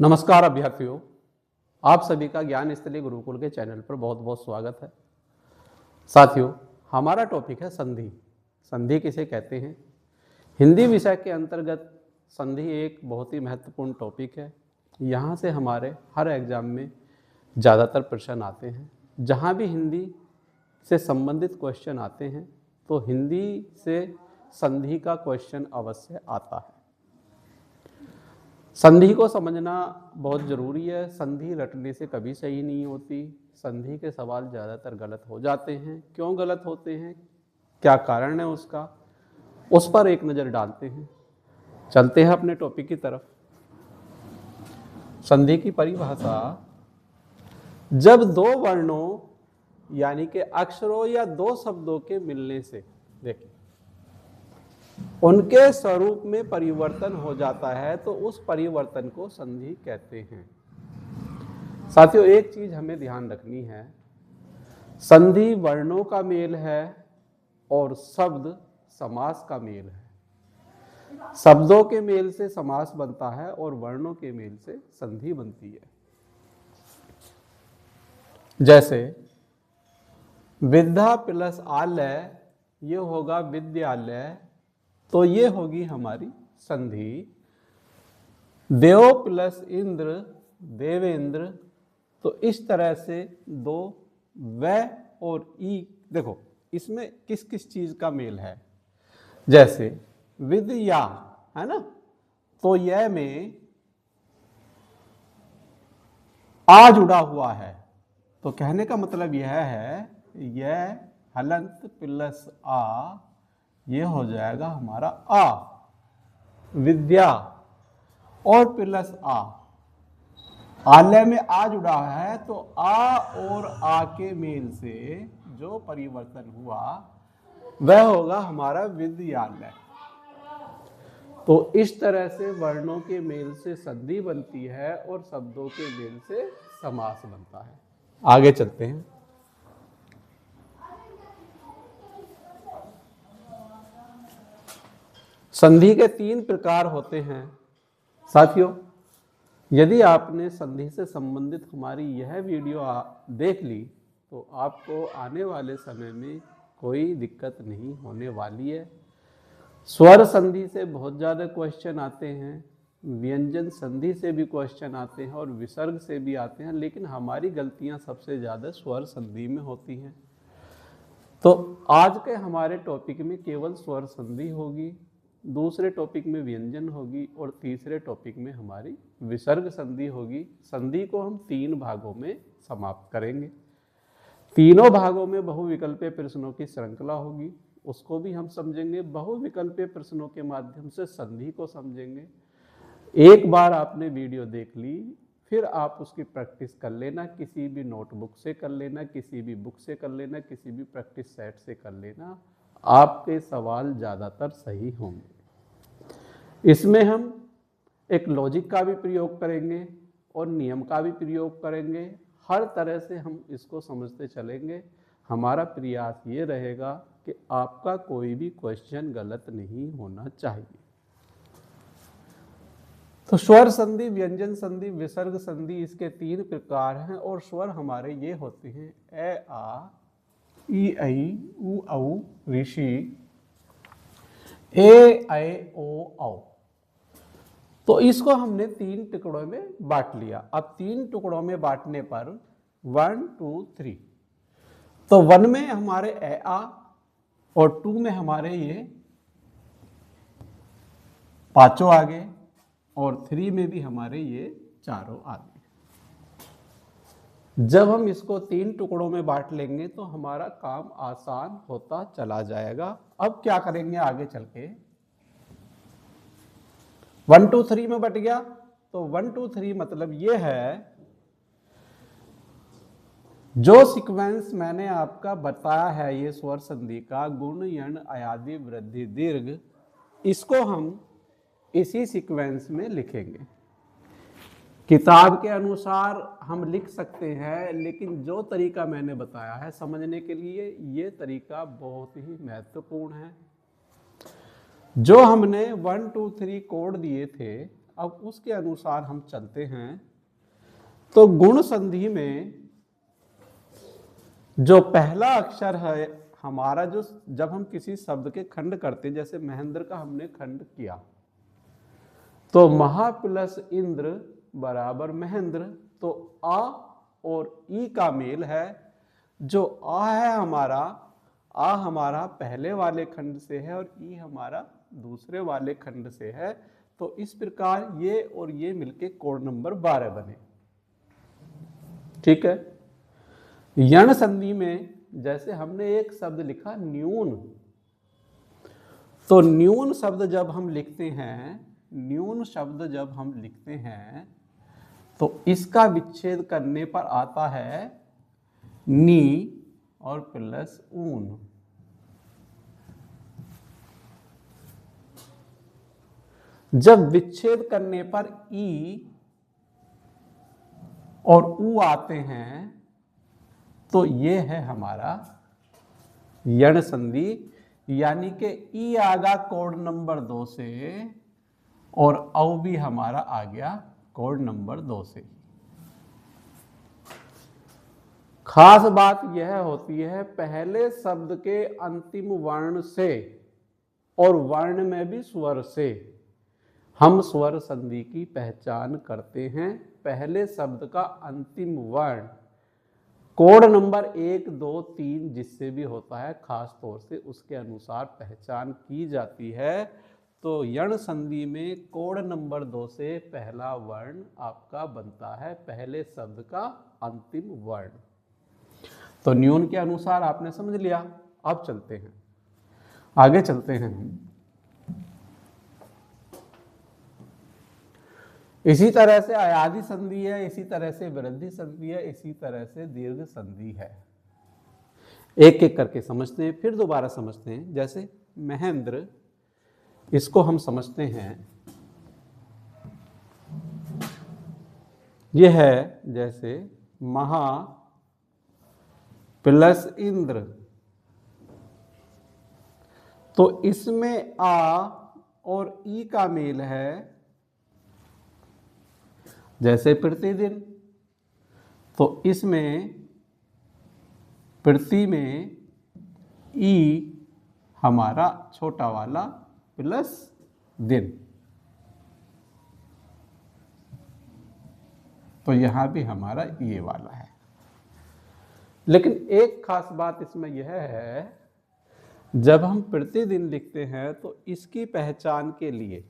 नमस्कार अभ्यर्थियों, आप सभी का ज्ञान स्थली गुरुकुल के चैनल पर बहुत बहुत स्वागत है। साथियों, हमारा टॉपिक है संधि। संधि किसे कहते हैं? हिंदी विषय के अंतर्गत संधि एक बहुत ही महत्वपूर्ण टॉपिक है। यहाँ से हमारे हर एग्जाम में ज़्यादातर प्रश्न आते हैं। जहाँ भी हिंदी से संबंधित क्वेश्चन आते हैं तो हिंदी से संधि का क्वेश्चन अवश्य आता है। संधि को समझना बहुत ज़रूरी है। संधि रटने से कभी सही नहीं होती। संधि के सवाल ज़्यादातर गलत हो जाते हैं। क्यों गलत होते हैं, क्या कारण है उसका, उस पर एक नज़र डालते हैं। चलते हैं अपने टॉपिक की तरफ। संधि की परिभाषा: जब दो वर्णों यानी कि अक्षरों या दो शब्दों के मिलने से देखिए उनके स्वरूप में परिवर्तन हो जाता है तो उस परिवर्तन को संधि कहते हैं। साथियों, एक चीज हमें ध्यान रखनी है, संधि वर्णों का मेल है और शब्द समास का मेल है। शब्दों के मेल से समास बनता है और वर्णों के मेल से संधि बनती है। जैसे विद्या प्लस आलय, ये होगा विद्यालय, तो ये होगी हमारी संधि। देव प्लस इंद्र, देवेंद्र, तो इस तरह से दो व और ई, देखो इसमें किस किस चीज का मेल है। जैसे विद्या है ना, तो यह में आ जुड़ा हुआ है, तो कहने का मतलब यह है, यह हलंत प्लस आ, ये हो जाएगा हमारा आ, विद्या और प्लस आ। आलय में आ जुड़ा है तो आ और आ के मेल से जो परिवर्तन हुआ वह होगा हमारा विद्यालय। तो इस तरह से वर्णों के मेल से संधि बनती है और शब्दों के मेल से समास बनता है। आगे चलते हैं। संधि के तीन प्रकार होते हैं। साथियों, यदि आपने संधि से संबंधित हमारी यह वीडियो देख ली तो आपको आने वाले समय में कोई दिक्कत नहीं होने वाली है। स्वर संधि से बहुत ज़्यादा क्वेश्चन आते हैं, व्यंजन संधि से भी क्वेश्चन आते हैं और विसर्ग से भी आते हैं, लेकिन हमारी गलतियां सबसे ज़्यादा स्वर संधि में होती हैं। तो आज के हमारे टॉपिक में केवल स्वर संधि होगी, दूसरे टॉपिक में व्यंजन होगी और तीसरे टॉपिक में हमारी विसर्ग संधि होगी। संधि को हम तीन भागों में समाप्त करेंगे। तीनों भागों में बहुविकल्पीय प्रश्नों की श्रृंखला होगी, उसको भी हम समझेंगे। बहुविकल्पीय प्रश्नों के माध्यम से संधि को समझेंगे। एक बार आपने वीडियो देख ली, फिर आप उसकी प्रैक्टिस कर लेना, किसी भी नोटबुक से कर लेना, किसी भी बुक से कर लेना, किसी भी प्रैक्टिस सेट से कर लेना, आपके सवाल ज़्यादातर सही होंगे। इसमें हम एक लॉजिक का भी प्रयोग करेंगे और नियम का भी प्रयोग करेंगे। हर तरह से हम इसको समझते चलेंगे। हमारा प्रयास ये रहेगा कि आपका कोई भी क्वेश्चन गलत नहीं होना चाहिए। तो स्वर संधि, व्यंजन संधि, विसर्ग संधि, इसके तीन प्रकार हैं और स्वर हमारे ये होते हैं: ए आ, ई ऐ, उ औ, ऋषि, ए ऐ ओ औ। तो इसको हमने तीन टुकड़ों में बांट लिया। अब तीन टुकड़ों में बांटने पर 1 2 3, तो 1 में हमारे ए आ और 2 में हमारे ये पांचों आ गए और 3 में भी हमारे ये चारों आ गए। जब हम इसको तीन टुकड़ों में बांट लेंगे तो हमारा काम आसान होता चला जाएगा। अब क्या करेंगे आगे चल के, 1 2 3 में बट गया, तो 1 2 3 मतलब ये है, जो सीक्वेंस मैंने आपका बताया है ये स्वर संधि का, गुण, यण, अयादि, वृद्धि, दीर्घ, इसको हम इसी सीक्वेंस में लिखेंगे। किताब के अनुसार हम लिख सकते हैं, लेकिन जो तरीका मैंने बताया है समझने के लिए, ये तरीका बहुत ही महत्वपूर्ण है। जो हमने 1 2 3 कोड दिए थे, अब उसके अनुसार हम चलते हैं। तो गुण संधि में जो पहला अक्षर है हमारा, जो जब हम किसी शब्द के खंड करते हैं, जैसे महेंद्र का हमने खंड किया, तो महा प्लस इंद्र बराबर महेंद्र, तो आ और ई का मेल है। जो आ है हमारा, आ हमारा पहले वाले खंड से है और ई हमारा दूसरे वाले खंड से है। तो इस प्रकार ये और ये मिलके कोड नंबर 12 बने। ठीक है। यण संधि में जैसे हमने एक शब्द लिखा न्यून, तो न्यून शब्द जब हम लिखते हैं, न्यून शब्द जब हम लिखते हैं तो इसका विच्छेद करने पर आता है नी और प्लस ऊन। जब विच्छेद करने पर ई और ऊ आते हैं तो ये है हमारा यण संधि, यानी कि ई आगा कोड नंबर 2 से और औ भी हमारा आ गया कोड नंबर 2 से। खास बात यह होती है पहले शब्द के अंतिम वर्ण से और वर्ण में भी स्वर से हम स्वर संधि की पहचान करते हैं। पहले शब्द का अंतिम वर्ण कोड नंबर 1, 2, 3 जिससे भी होता है, खास तौर से उसके अनुसार पहचान की जाती है। तो यण संधि में कोड नंबर 2 से पहला वर्ण आपका बनता है पहले शब्द का अंतिम वर्ण। तो न्यून के अनुसार आपने समझ लिया। अब चलते हैं, आगे चलते हैं। इसी तरह से अयादि संधि है, इसी तरह से वृद्धि संधि है, इसी तरह से दीर्घ संधि है। एक एक करके समझते हैं, फिर दोबारा समझते हैं। जैसे महेंद्र, इसको हम समझते हैं, यह है जैसे महा प्लस इंद्र, तो इसमें आ और ई का मेल है जैसे प्रतिदिन, तो इसमें प्रति में ई हमारा छोटा वाला प्लस दिन, तो यहां भी हमारा ये वाला है। लेकिन एक खास बात इसमें यह है, जब हम प्रतिदिन लिखते हैं तो इसकी पहचान के लिए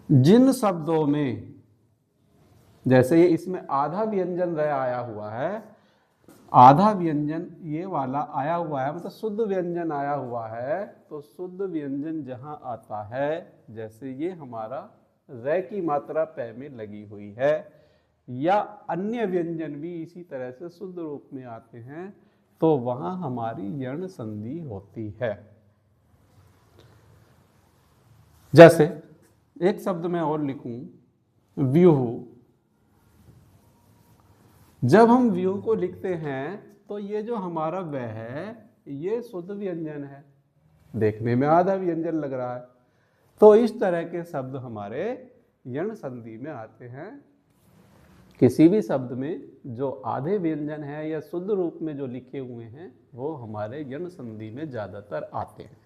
जिन शब्दों में, जैसे ये इसमें आधा व्यंजन रह आया हुआ है, आधा व्यंजन ये वाला आया हुआ है, मतलब शुद्ध व्यंजन आया हुआ है, तो शुद्ध व्यंजन जहां आता है, जैसे ये हमारा रै की मात्रा पै में लगी हुई है, या अन्य व्यंजन भी इसी तरह से शुद्ध रूप में आते हैं, तो वहां हमारी यण संधि होती है। जैसे एक शब्द में और लिखूं, व्यूह। जब हम व्यूह को लिखते हैं तो ये जो हमारा वह है, ये शुद्ध व्यंजन है, देखने में आधा व्यंजन लग रहा है। तो इस तरह के शब्द हमारे यण संधि में आते हैं। किसी भी शब्द में जो आधे व्यंजन है या शुद्ध रूप में जो लिखे हुए हैं, वो हमारे यण संधि में ज्यादातर आते हैं।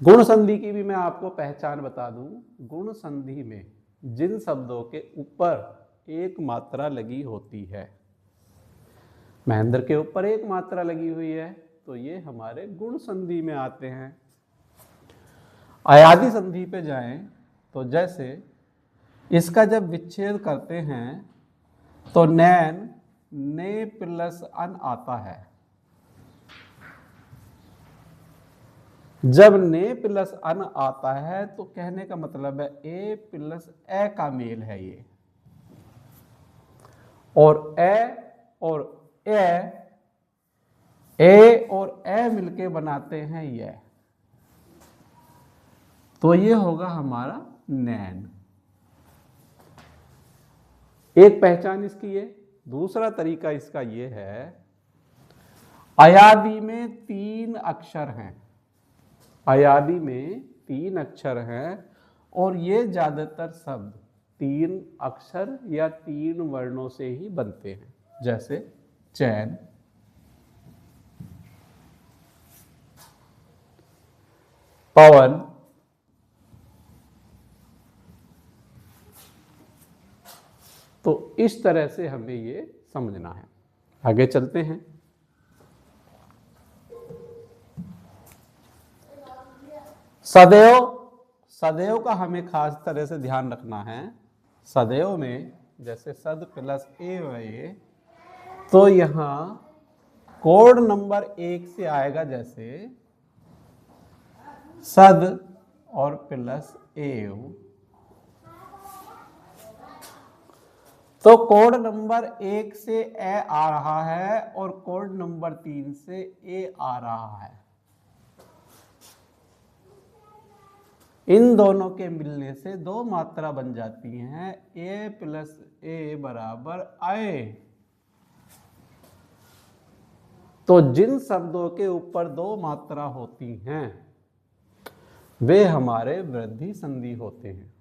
गुण संधि की भी मैं आपको पहचान बता दूं। गुण संधि में जिन शब्दों के ऊपर एक मात्रा लगी होती है, महेंद्र के ऊपर एक मात्रा लगी हुई है, तो ये हमारे गुण संधि में आते हैं। अयादि संधि पे जाएं तो जैसे इसका जब विच्छेद करते हैं तो नैन ने प्लस अन आता है। जब ने प्लस अन आता है तो कहने का मतलब है ए प्लस ए का मेल है ये, और ए और ए मिलके बनाते हैं ये, तो ये होगा हमारा नैन। एक पहचान इसकी है। दूसरा तरीका इसका ये है, अयादि में 3 अक्षर हैं, अयादि में 3 अक्षर हैं और ये ज्यादातर शब्द 3 अक्षर या 3 वर्णों से ही बनते हैं, जैसे चैन, पवन, तो इस तरह से हमें ये समझना है। आगे चलते हैं। सदैव, सदैव का हमें खास तरह से ध्यान रखना है। सदैव में जैसे सद प्लस ए, तो यहां कोड नंबर 1 से आएगा, जैसे सद और प्लस एव, तो कोड नंबर 1 से ए आ रहा है और कोड नंबर 3 से ए आ रहा है। इन दोनों के मिलने से 2 मात्रा बन जाती हैं, ए प्लस ए बराबर आए। तो जिन शब्दों के ऊपर 2 मात्रा होती हैं वे हमारे वृद्धि संधि होते हैं।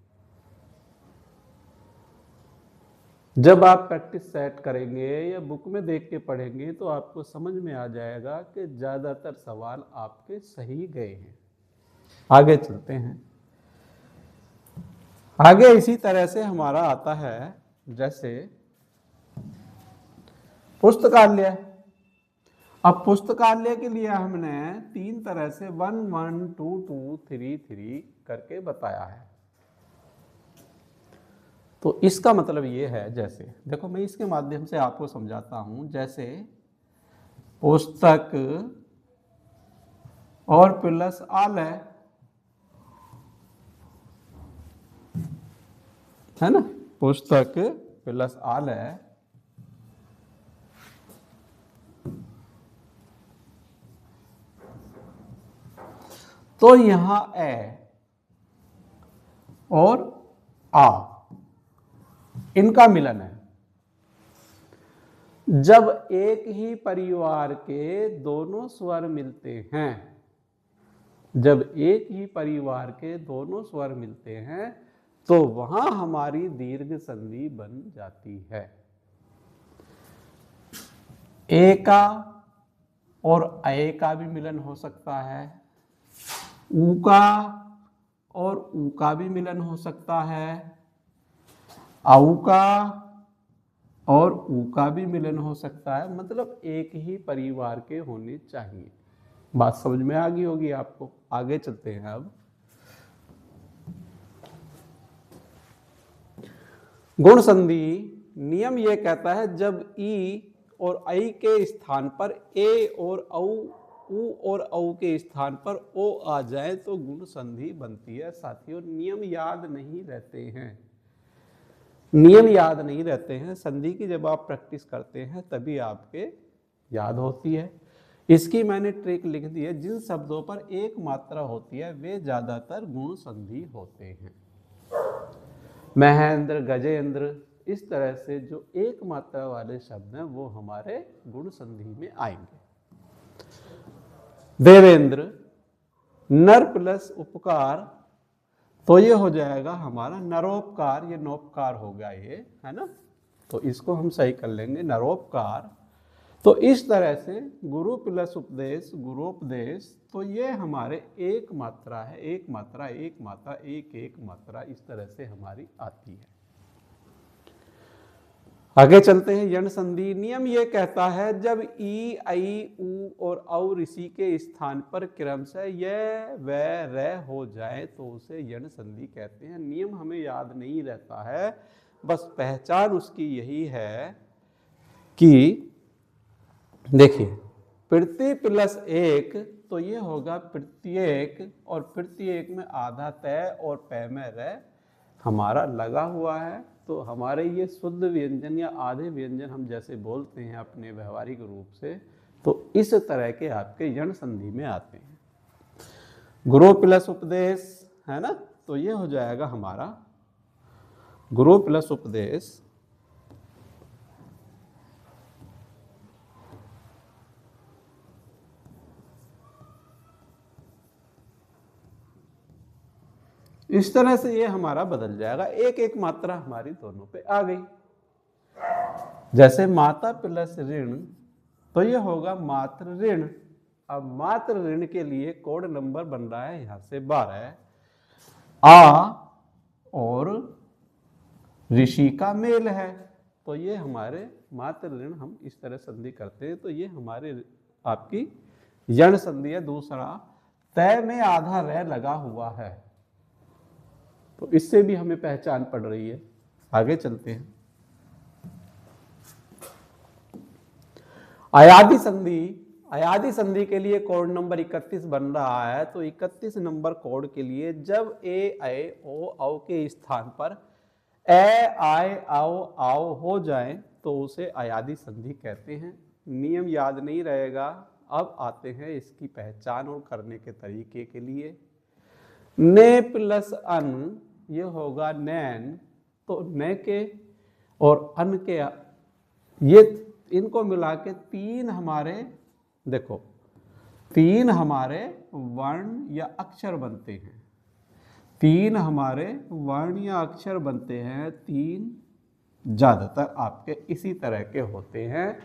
जब आप प्रैक्टिस सेट करेंगे या बुक में देख के पढ़ेंगे तो आपको समझ में आ जाएगा कि ज्यादातर सवाल आपके सही गए हैं। आगे चलते हैं। आगे इसी तरह से हमारा आता है, जैसे पुस्तकालय। अब पुस्तकालय के लिए हमने 3 तरह से 1 1 2 2 3 3 करके बताया है। तो इसका मतलब ये है, जैसे देखो मैं इसके माध्यम से आपको समझाता हूं। जैसे पुस्तक और प्लस आलय, है ना, पुस्तक प्लस आलय, तो यहां ए और आ इनका मिलन है। जब एक ही परिवार के दोनों स्वर मिलते हैं, जब एक ही परिवार के दोनों स्वर मिलते हैं तो वहां हमारी दीर्घ संधि बन जाती है। ए का और ए का भी मिलन हो सकता है, ऊ का और ऊ का भी मिलन हो सकता है, आऊ का और ऊ का भी मिलन हो सकता है। मतलब एक ही परिवार के होने चाहिए। बात समझ में आ गई होगी आपको। आगे चलते हैं। अब गुण संधि नियम यह कहता है, जब ई और आई के स्थान पर ए और औ, ऊ और औ के स्थान पर ओ आ जाए तो गुण संधि बनती है। साथियों, नियम याद नहीं रहते हैं, नियम याद नहीं रहते हैं। संधि की जब आप प्रैक्टिस करते हैं तभी आपके याद होती है। इसकी मैंने ट्रिक लिख दी है। जिन शब्दों पर एक मात्रा होती है वे ज्यादातर गुण संधि होते हैं। महेंद्र, गजेंद्र, इस तरह से जो एक मात्रा वाले शब्द हैं वो हमारे गुण संधि में आएंगे। देवेंद्र, नर प्लस उपकार, तो ये हो जाएगा हमारा नरोपकार। ये नोपकार होगा, ये है ना, तो इसको हम सही कर लेंगे, नरोपकार। तो इस तरह से गुरु प्लस उपदेश, गुरोपदेश, तो ये हमारे एक मात्रा है, एक मात्रा, एक मात्रा, एक एक मात्रा, इस तरह से हमारी आती है। आगे चलते हैं। यण संधि नियम ये कहता है, जब ई, आई, ऊ और औ ऋषि के स्थान पर क्रमशः य, व, र हो जाए तो उसे यण संधि कहते हैं। नियम हमें याद नहीं रहता है, बस पहचान उसकी यही है कि देखिए प्रति प्लस एक, तो ये होगा प्रत्येक, और प्रत्येक में आधा तय और पै में र हमारा लगा हुआ है। तो हमारे ये शुद्ध व्यंजन या आधे व्यंजन हम जैसे बोलते हैं अपने व्यवहारिक रूप से, तो इस तरह के आपके यण संधि में आते हैं। गुरु प्लस उपदेश, है ना, तो ये हो जाएगा हमारा गुरु प्लस उपदेश, इस तरह से ये हमारा बदल जाएगा, एक एक मात्रा हमारी दोनों पे आ गई। जैसे माता प्लस ऋण, तो ये होगा मात्र ऋण। अब मात्र ऋण के लिए कोड नंबर बन रहा है यहां से 12। आ और ऋषि का मेल है, तो ये हमारे मात्र ऋण हम इस तरह संधि करते हैं। तो ये हमारे आपकी यण संधि है। दूसरा, तय में आधा रह लगा हुआ है, तो इससे भी हमें पहचान पड़ रही है। आगे चलते हैं। अयादी संधि, अयादी संधि के लिए कोड नंबर 31 बन रहा है। तो 31 नंबर कोड के लिए जब ए ऐ ओ औ के स्थान पर ए आय आओ आओ हो जाए तो उसे अयादी संधि कहते हैं। नियम याद नहीं रहेगा। अब आते हैं इसकी पहचान और करने के तरीके के लिए। ने प्लस अन, ये होगा नैन। तो न के और अन के, ये इनको मिला के तीन हमारे, देखो तीन हमारे वर्ण या अक्षर बनते हैं। तीन हमारे वर्ण या अक्षर बनते हैं। तीन ज्यादातर आपके इसी तरह के होते हैं।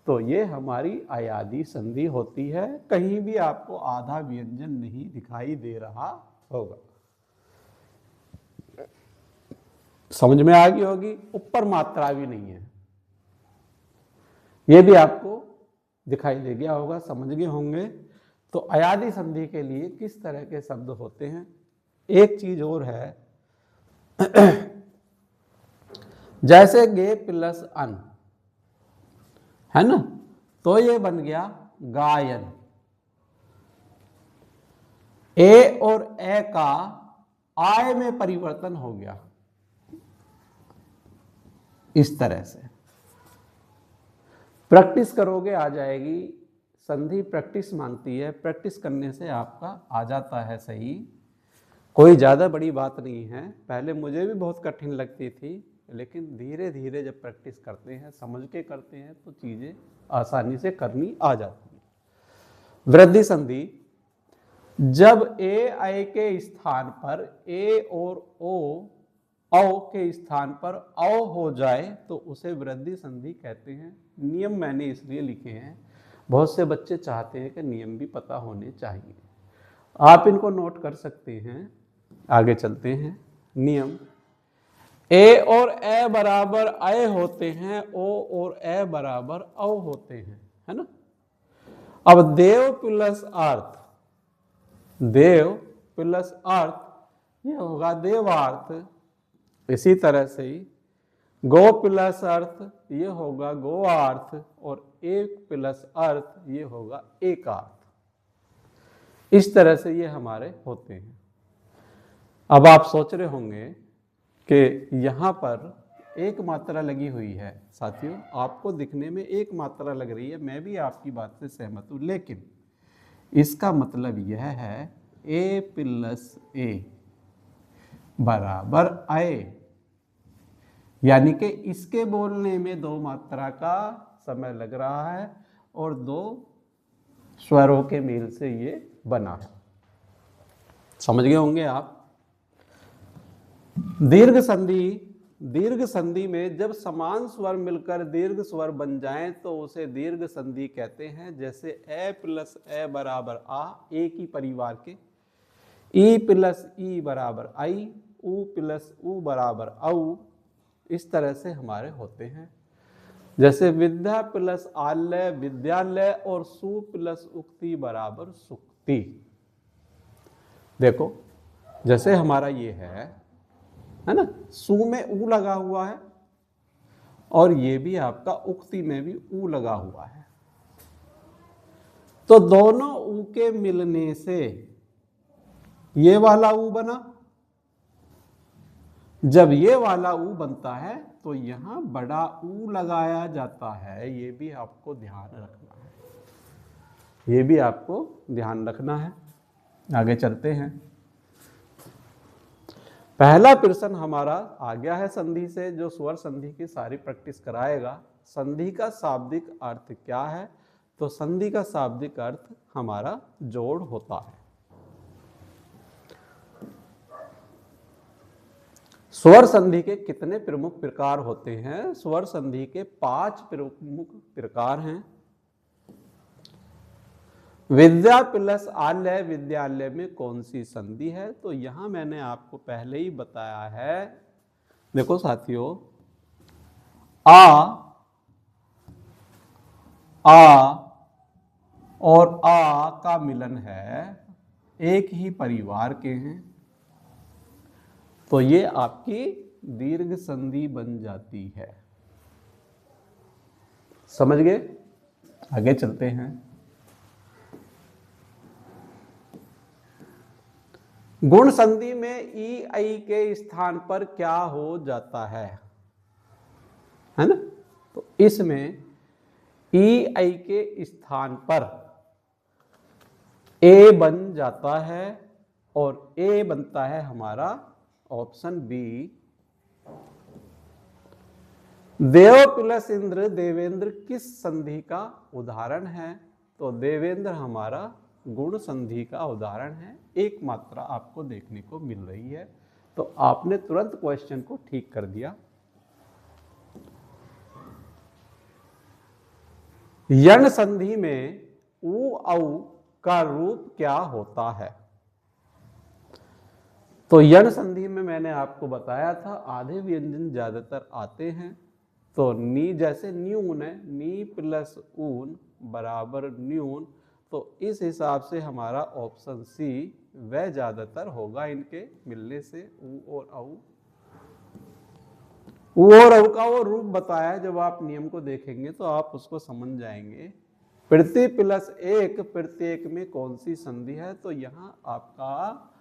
तो ये हमारी अयादी संधि होती है। कहीं भी आपको आधा व्यंजन नहीं दिखाई दे रहा होगा। समझ में आ गई होगी। ऊपर मात्रा भी नहीं है, ये भी आपको दिखाई दे गया होगा, समझ गए होंगे। तो अयादी संधि के लिए किस तरह के शब्द होते हैं। एक चीज और है, जैसे गे प्लस अन है ना, तो ये बन गया गायन। ए और ए का आय में परिवर्तन हो गया इस तरह से। प्रैक्टिस करोगे आ जाएगी। संधि प्रैक्टिस मांगती है, प्रैक्टिस करने से आपका आ जाता है सही। कोई ज़्यादा बड़ी बात नहीं है। पहले मुझे भी बहुत कठिन लगती थी, लेकिन धीरे धीरे जब प्रैक्टिस करते हैं, समझ के करते हैं, तो चीज़ें आसानी से करनी आ जाती है। वृद्धि संधि, जब ए ऐ के स्थान पर ए और ओ औ के स्थान पर औ हो जाए तो उसे वृद्धि संधि कहते हैं। नियम मैंने इसलिए लिखे हैं, बहुत से बच्चे चाहते हैं कि नियम भी पता होने चाहिए। आप इनको नोट कर सकते हैं। आगे चलते हैं। नियम, ए और ए बराबर ऐ होते हैं, ओ और ए बराबर औ होते हैं, है ना। अब देव प्लस अर्थ, देव प्लस अर्थ, ये होगा देवार्थ। इसी तरह से ही गो प्लस अर्थ, ये होगा गोआर्थ। और एक प्लस अर्थ, ये होगा एकार्थ। इस तरह से ये हमारे होते हैं। अब आप सोच रहे होंगे कि यहां पर एक मात्रा लगी हुई है। साथियों, आपको दिखने में एक मात्रा लग रही है, मैं भी आपकी बात से सहमत हूं, लेकिन इसका मतलब यह है ए प्लस ए बराबर ऐ, यानी कि इसके बोलने में दो मात्रा का समय लग रहा है और दो स्वरों के मेल से ये बना है। समझ गए होंगे आप। दीर्घ संधि, दीर्घ संधि में जब समान स्वर मिलकर दीर्घ स्वर बन जाएं तो उसे दीर्घ संधि कहते हैं। जैसे ए प्लस ए बराबर आ, एक ही परिवार के। ई प्लस ई बराबर आई, उ प्लस उ बराबर औ। इस तरह से हमारे होते हैं। जैसे विद्या प्लस आलय विद्यालय और सु प्लस उक्ति बराबर सुक्ति। देखो, जैसे हमारा ये है ना, सु में उ लगा हुआ है और ये भी आपका उक्ति में भी उ लगा हुआ है। तो दोनों उ के मिलने से ये वाला उ बना। जब ये वाला उ बनता है तो यहां बड़ा उ लगाया जाता है। ये भी आपको ध्यान रखना है, ये भी आपको ध्यान रखना है। आगे चलते हैं। पहला प्रश्न हमारा आ गया है संधि से, जो स्वर संधि की सारी प्रैक्टिस कराएगा। संधि का शाब्दिक अर्थ क्या है? तो संधि का शाब्दिक अर्थ हमारा जोड़ होता है। स्वर संधि के कितने प्रमुख प्रकार होते हैं? स्वर संधि के 5 प्रमुख प्रकार हैं। विद्या प्लस आलय विद्यालय में कौन सी संधि है? तो यहां मैंने आपको पहले ही बताया है। देखो साथियों, आ और आ का मिलन है, एक ही परिवार के हैं, तो ये आपकी दीर्घ संधि बन जाती है। समझ गए? आगे चलते हैं। गुण संधि में ई आई के स्थान पर क्या हो जाता है ना? तो इसमें ई आई के स्थान पर ए बन जाता है और ए बनता है हमारा ऑप्शन बी। देव प्लस इंद्र देवेंद्र किस संधि का उदाहरण है? तो देवेंद्र हमारा गुण संधि का उदाहरण है। एक मात्रा आपको देखने को मिल रही है, तो आपने तुरंत क्वेश्चन को ठीक कर दिया। यण संधि में उ औ का रूप क्या होता है? तो यण संधि में मैंने आपको बताया था आधे व्यंजन ज्यादातर आते हैं। तो नी जैसे न्यून है, नी प्लस ऊन बराबर न्यून, तो इस हिसाब से हमारा ऑप्शन सी वह ज्यादातर होगा इनके मिलने से। उ और औ, उ और औ का वो रूप बताया, जब आप नियम को देखेंगे तो आप उसको समझ जाएंगे। प्रति प्लस एक प्रत्येक में कौन सी संधि है? तो यहाँ आपका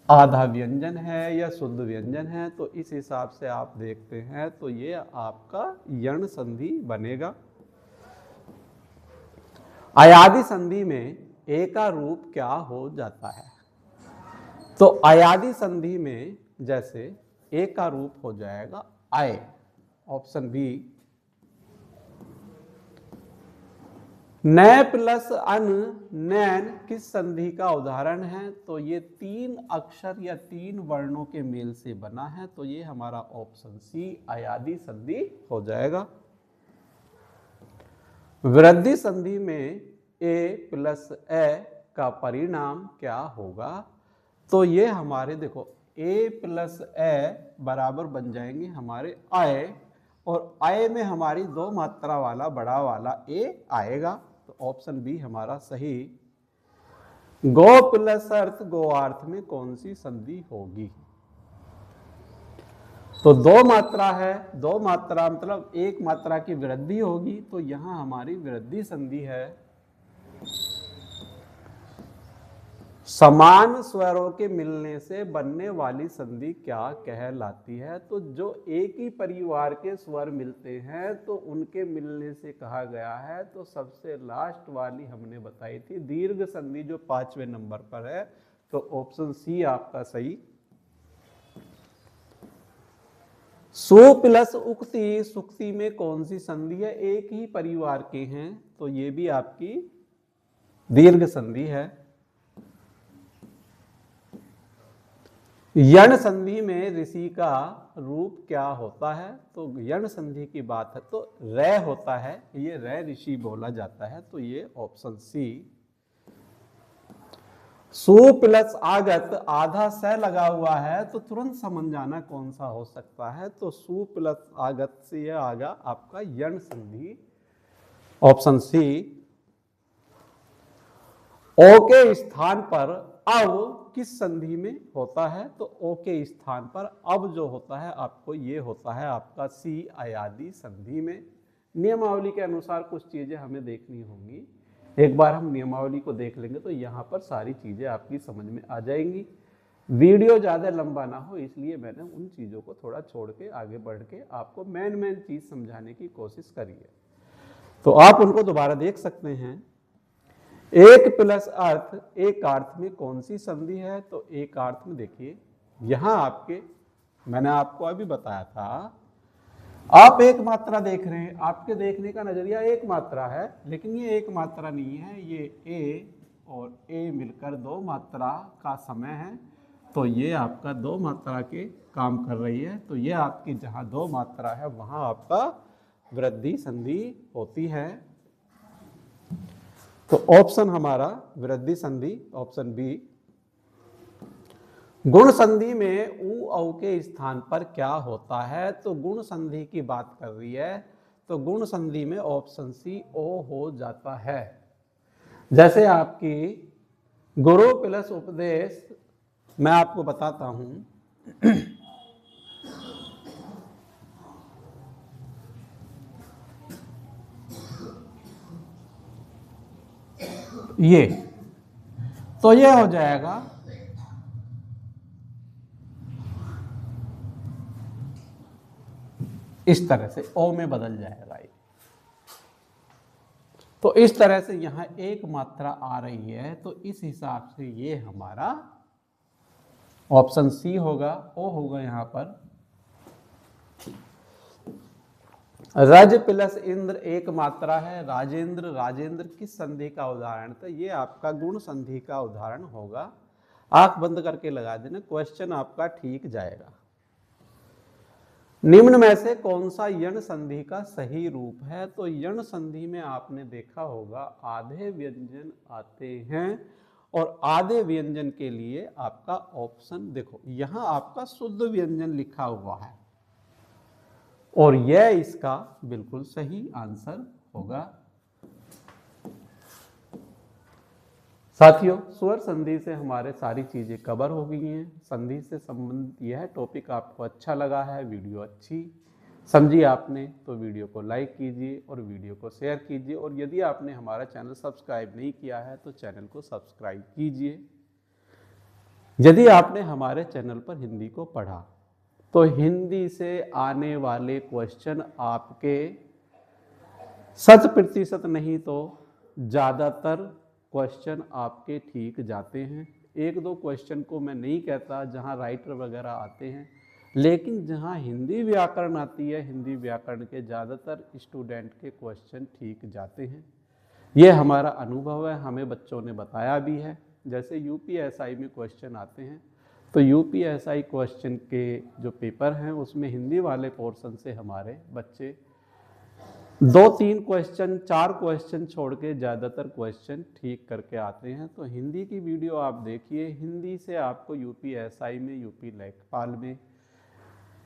आधा व्यंजन है या शुद्ध व्यंजन है, तो इस हिसाब से आप देखते हैं तो ये आपका यण संधि बनेगा। अयादि संधि में ए का रूप क्या हो जाता है? तो अयादि संधि में जैसे ए का रूप हो जाएगा आय, ऑप्शन बी। नय प्लस अन नैन किस संधि का उदाहरण है? तो ये 3 अक्षर या 3 वर्णों के मेल से बना है, तो ये हमारा ऑप्शन सी अयादि संधि हो जाएगा। वृद्धि संधि में ए प्लस ए का परिणाम क्या होगा? तो ये हमारे देखो ए प्लस ए बराबर बन जाएंगे हमारे आय, और आय में हमारी 2 मात्रा वाला बड़ा वाला ए आएगा, तो ऑप्शन बी हमारा सही। गो प्लस अर्थ गोआर्थ में कौन सी संधि होगी? तो 2 मात्रा है, 2 मात्रा मतलब 1 मात्रा की वृद्धि होगी, तो यहां हमारी वृद्धि संधि है। समान स्वरों के मिलने से बनने वाली संधि क्या कहलाती है? तो जो एक ही परिवार के स्वर मिलते हैं तो उनके मिलने से कहा गया है। तो सबसे लास्ट वाली हमने बताई थी दीर्घ संधि, जो 5वें नंबर पर है, तो ऑप्शन सी आपका सही। सु प्लस उक्ति सुक्ति में कौन सी संधि है? एक ही परिवार के हैं, तो ये भी आपकी दीर्घ संधि है। यण संधि में ऋषि का रूप क्या होता है? तो यण संधि की बात है तो रै होता है, ये रै ऋषि बोला जाता है, तो ये ऑप्शन सी। सु प्लस आगत आधा स लगा हुआ है, तो तुरंत समझ जाना कौन सा हो सकता है। तो सु प्लस आगत से यह आगा आपका यण संधि, ऑप्शन सी। ओ के स्थान पर अब किस संधि में होता है? तो ओ के स्थान पर अब जो होता है आपको ये होता है आपका सी अयादि संधि में। नियमावली के अनुसार कुछ चीजें हमें देखनी होंगी, एक बार हम नियमावली को देख लेंगे तो यहाँ पर सारी चीजें आपकी समझ में आ जाएंगी। वीडियो ज़्यादा लंबा ना हो इसलिए मैंने उन चीज़ों को थोड़ा छोड़ के आगे बढ़ के आपको मेन चीज़ समझाने की कोशिश करी है, तो आप उनको दोबारा देख सकते हैं। एक प्लस अर्थ एक अर्थ में कौन सी संधि है? तो एक अर्थ में देखिए यहां आपके मैंने आपको अभी बताया था, आप एक मात्रा देख रहे हैं, आपके देखने का नजरिया एक मात्रा है, लेकिन ये एक मात्रा नहीं है, ये ए और ए मिलकर 2 मात्रा का समय है। तो ये आपका दो मात्रा के काम कर रही है, तो ये आपकी जहाँ दो मात्रा है वहाँ आपका वृद्धि संधि होती है। तो ऑप्शन हमारा वृद्धि संधि, ऑप्शन बी। गुण संधि में उ औ के स्थान पर क्या होता है? तो गुण संधि की बात कर रही है, तो गुण संधि में ऑप्शन सी ओ हो जाता है। जैसे आपकी गुरु प्लस उपदेश, मैं आपको बताता हूं। ये तो ये हो जाएगा इस तरह से, ओ में बदल जाएगा ये। तो इस तरह से यहां एक मात्रा आ रही है, तो इस हिसाब से ये हमारा ऑप्शन सी होगा, ओ होगा यहां पर। रज प्लस इंद्र एक मात्रा है, राजेंद्र, राजेंद्र किस संधि का उदाहरण था? ये आपका गुण संधि का उदाहरण होगा। आंख बंद करके लगा देना, क्वेश्चन आपका ठीक जाएगा। निम्न में से कौन सा यण संधि का सही रूप है? तो यण संधि में आपने देखा होगा आधे व्यंजन आते हैं, और आधे व्यंजन के लिए आपका ऑप्शन देखो, यहां आपका शुद्ध व्यंजन लिखा हुआ है, और यह इसका बिल्कुल सही आंसर होगा। साथियों, स्वर संधि से हमारे सारी चीजें कवर हो गई हैं। संधि से संबंधित यह टॉपिक आपको अच्छा लगा है, वीडियो अच्छी समझी आपने, तो वीडियो को लाइक कीजिए और वीडियो को शेयर कीजिए, और यदि आपने हमारा चैनल सब्सक्राइब नहीं किया है तो चैनल को सब्सक्राइब कीजिए। यदि आपने हमारे चैनल पर हिंदी को पढ़ा, तो हिंदी से आने वाले क्वेश्चन आपके 100% नहीं तो ज़्यादातर क्वेश्चन आपके ठीक जाते हैं। एक दो क्वेश्चन को मैं नहीं कहता जहां राइटर वगैरह आते हैं, लेकिन जहां हिंदी व्याकरण आती है, हिंदी व्याकरण के ज़्यादातर स्टूडेंट के क्वेश्चन ठीक जाते हैं। ये हमारा अनुभव है, हमें बच्चों ने बताया भी है। जैसे यूपीएसआई में क्वेश्चन आते हैं, तो यूपीएसआई क्वेश्चन के जो पेपर हैं उसमें हिंदी वाले पोर्शन से हमारे बच्चे 2-3 क्वेश्चन, 4 क्वेश्चन छोड़ के ज़्यादातर क्वेश्चन ठीक करके आते हैं। तो हिंदी की वीडियो आप देखिए, हिंदी से आपको यूपीएसआई में, यूपी लेखपाल में,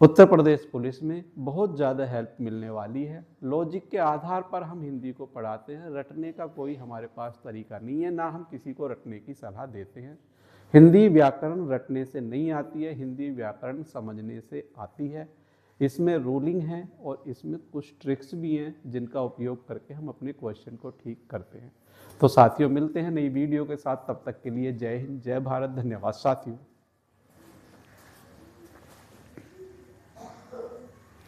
उत्तर प्रदेश पुलिस में बहुत ज़्यादा हेल्प मिलने वाली है। लॉजिक के आधार पर हम हिंदी को पढ़ाते हैं, रटने का कोई हमारे पास तरीका नहीं है, ना हम किसी को रटने की सलाह देते हैं। हिंदी व्याकरण रटने से नहीं आती है, हिंदी व्याकरण समझने से आती है। इसमें रूलिंग है और इसमें कुछ ट्रिक्स भी हैं जिनका उपयोग करके हम अपने क्वेश्चन को ठीक करते हैं। तो साथियों, मिलते हैं नई वीडियो के साथ, तब तक के लिए जय हिंद, जय भारत, धन्यवाद साथियों।